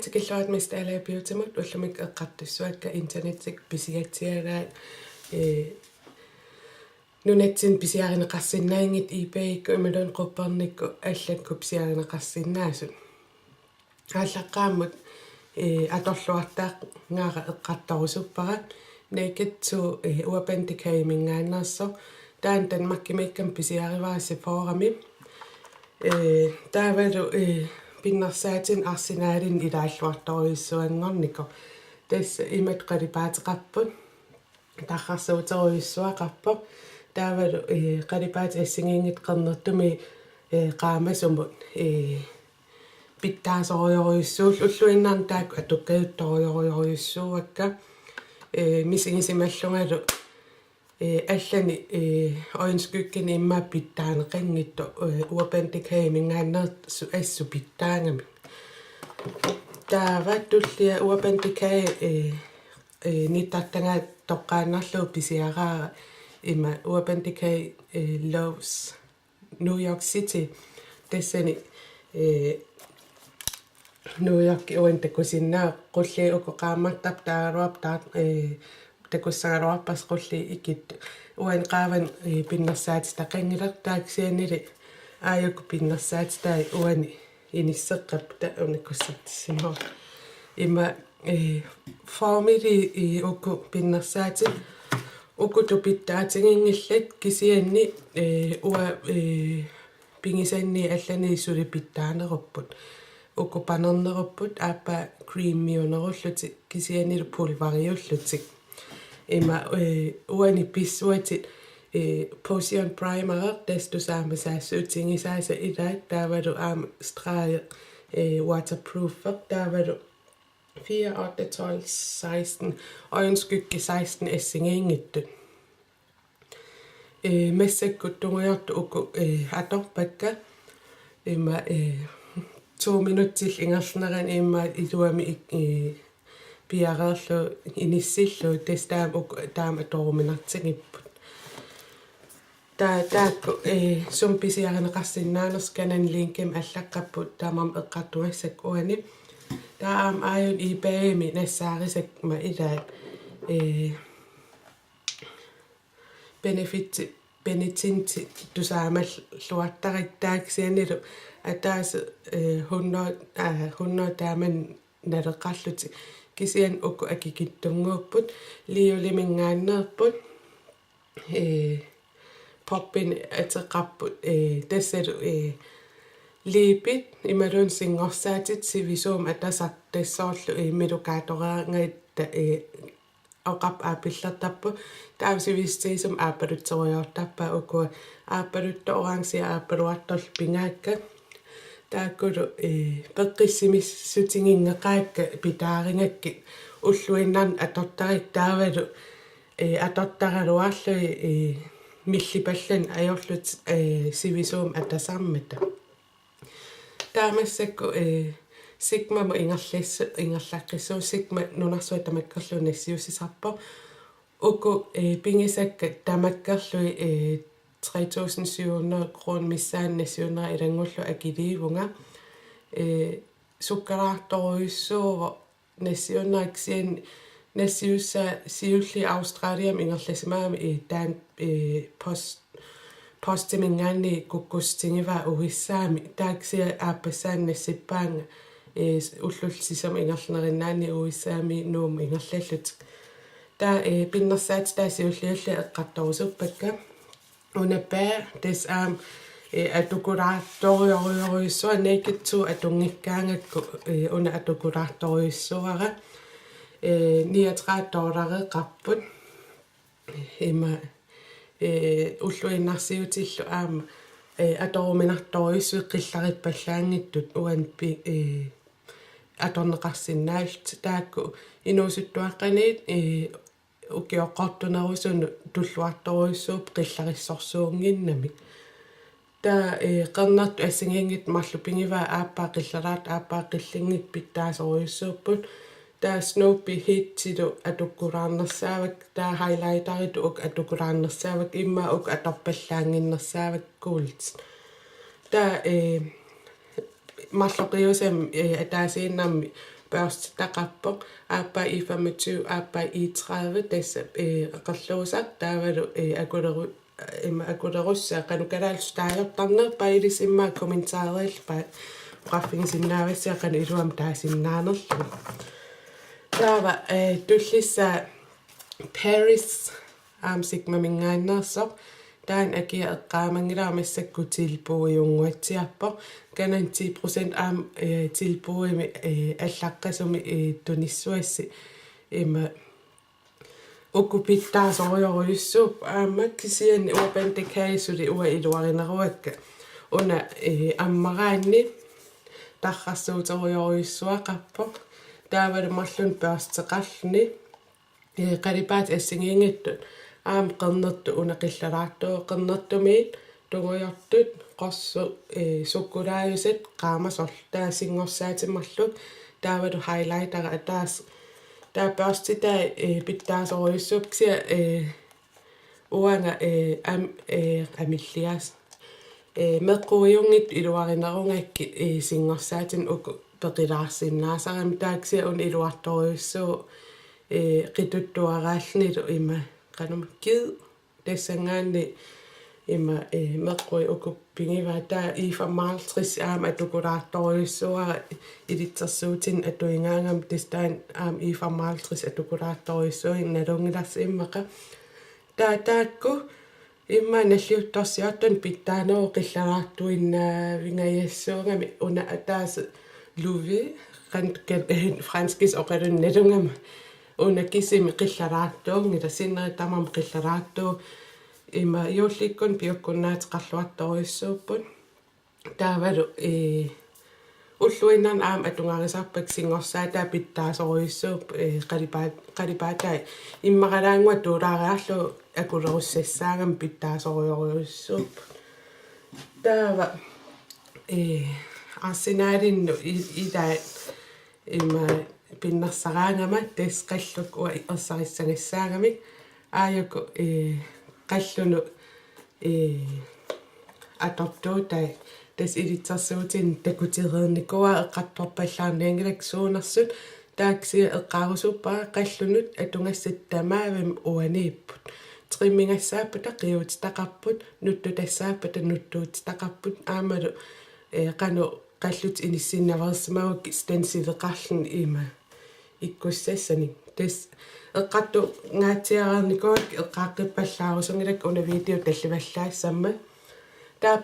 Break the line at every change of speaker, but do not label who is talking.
tikilluat mist alapiutamut ullumik eqqartussuakka internetik pisigatsiaraat nunatsin pisiarineqarsinnaangit eBay-ikku imalun quppernikku allakku pisiarineqarsinnaasut ааллаққааммут аторлуартаақ ngaara eqqartorusupparat naked to urban decay mingaannerso taan Danmarkimikkan pisiarivaasi forami taavalu pinnersaatin arsinaalin ilaalluartoruissuanngorniko tass imat qalipaatiqarput tarrarsuuteruissuaqarpo taavalu qalipaati assingiingit qernertumi qaamasumut pittaasorioriussuul ulluinnaarn taakku atukkajuttorioriuissuuakka misingisimallungalu allani oinskykkini imma pittaaneqinngittu urban decay mingaannersu assu pittaangami taavatullia urban decay nittartangaat toqqaannarluu pisiaraara imma urban decay loves New York City tassani New York uantakusinnaa qulli ukoqaammartap taagaruap taat takussagaruarpas qulli ikittu uan qaavan pinnersaati taqangiler taaksianili aayukku pinnersaati taai uani inisseqqapta unakussartissinoo imma formili ukku pinnersaati ukutu pittaatingingillat kisianni ua pingisanni allani suli pittaanerupput ukku panernerupput aappa creamionerullutik kisianilu pulvariullutik imma uani pissuatit potion primer desto saamasaassuutingisaasa ilaat taavalu aama straaje waterproof taavalu 4, 8, 12, 16 øjenskygge 16 assingeingittu massakkuttungujortu ukku atorpakka imma 2 minuttil ingernerani imma iluami piarerlu inissillu tastaam ukku taama torminartingipput taakku sum pisiarineqarsinnaanerskanan linkim allaqqapput taamam eqqartumassak uani taam aayun eBay-mi nassaarisakma ilaat benetinti tusaamalluartarit taaksianilu ataas 100 taaman naleqqarluti kisian ukku akikittunguupput liulimingaannerput poppin ateqqarput tassalu liipit imalun singorsaatit sivisuum atasartassoorlu milukaatoraangaitta oqap aapillertarpu taavsivistiisum aapalutteriortarpa ukku aapalutta oraangsia aapaluartorl pingaakka taakkulu peqqissimissutigingeqaakka pitaaringakki ulluinnarn atortarit taavalu atortaraluarlui millipallan ajorlut sivisuum atasarmata taamassakku sigma mo ingerlaqqissuu sigma nunarsuat tamakkerlu nassiussisarpo ukku pingisakka tamakkerlui 3.700 kroon missaan nassiunera ilangullu akiliivunga sukkaraartoruissuuvo nassiuneraksian nassiussa siulli Australiam ingerlasimaami taan postimingaanni kukkustingiva uhissaami taaksia aappasaan nassippaanga ullullsisam ingerlerinnaanni uhissaami nuum ingerlallut taa pinnersaati taasiullialli eqqartorusuppakka unapaa tas atukulaartorioriussua naked to atungikkaangakku una atukulaartoriussuara $39 qapput imma ulluinnarsiutillu aama atoruminartoriussui qillarippallaangittut uan atorneqarsinnaalt taakku inuusuttuaqqaniit ukioqqortunerusunu tulluartoruissuup qillarissорсуунгиннами taa qernartu assingiingit marlupingiva aappaa qillaraat aappaa qillingit pittaasoriussuupput taa Snoopy hitsilu atukkulaarnersaavak taa highlightaritu uk atukkulaarnersaavak imma uk atorpallaanginnersaavak kuulit taa marloqiusam ataasiinnarmi børstitaqarpoq aappa i 25 aappa i 30 tassa aqerluusaq taavalu akulerussaa qanukalaalus taajortarnerpailis imma kommentaariilpa qaffingisinnaavissiaqan iluam taasinnaanерlu taava tullissaa Paris sigmamingaannersoq taan akia eqqaamangilaarmassakku tilpuujunguatsiarpoq kanan 10% tilpuimi allaqqasumi tunissuassi ima ukkupittaasorioruyussuup aammaqkisiani uapandikaisuli ua iluarineruakka una ammaraanni tarrassuuterioruyussuaqarpoq taavalu marlun børsteqarluni qalipaat assingiingittut qernertu unaqillalaartuu qernertumiit tungujortut qorsu sukkulaayusit qaamasorl taasingorsaatimarluk taavalu highlightera ataas taa børstitaa pittaasoriussuuksia uanga amillias meqqujungit iluarinerungakki singorsaatin uku peqilaarsinnaasarami taaksia un iluartoriussuu qituttuaraallnilu ima qanuma kid tassangaanni ima meqqui ukuppigiva taa Eva Maltris atukulaartoriussuara ilitsersuutin atuingaangam tistaan Eva Maltris atukulaartoriussuin nalungilarsi immaqa taakku imma nalliuttorsiortun pittaanoo qillalaartuinnaavingayassуungami una ataas Louis franskis oqalunnalungama una kisimi qillalaartuungila sinnerittamam qillalaartuu ima yuullikkun piukkunnaatiqarluartoriussuupput taavalu ulluinnan atungarisarpak singorsaata pittaasoriussuup qalipaatai immaqalaangua tuulaariarlu akulerussassaangam pittaasorioruyussuup taava arsenaalinnu ila ima pinnersaraangama tasqalluk ua ersarissangassaangamik aayaku qallunu atortuutai tas ilitsersuutin takutireernikua eqqartorpallaarniangilak suunersut taaksia eqqaarusuppaa qallunut atungassatamaavim uaniipput trimmingassaapputa qiutitaqarput nuttutassaappata nuttuutitaqarput aamalu qanu qallut inissinnaversimavuk stensileqarlun ima ikkussassani tas eqqattu ngaatiararnikuak eqqaaqqippallaarusungilak una video tallivallaasamma taa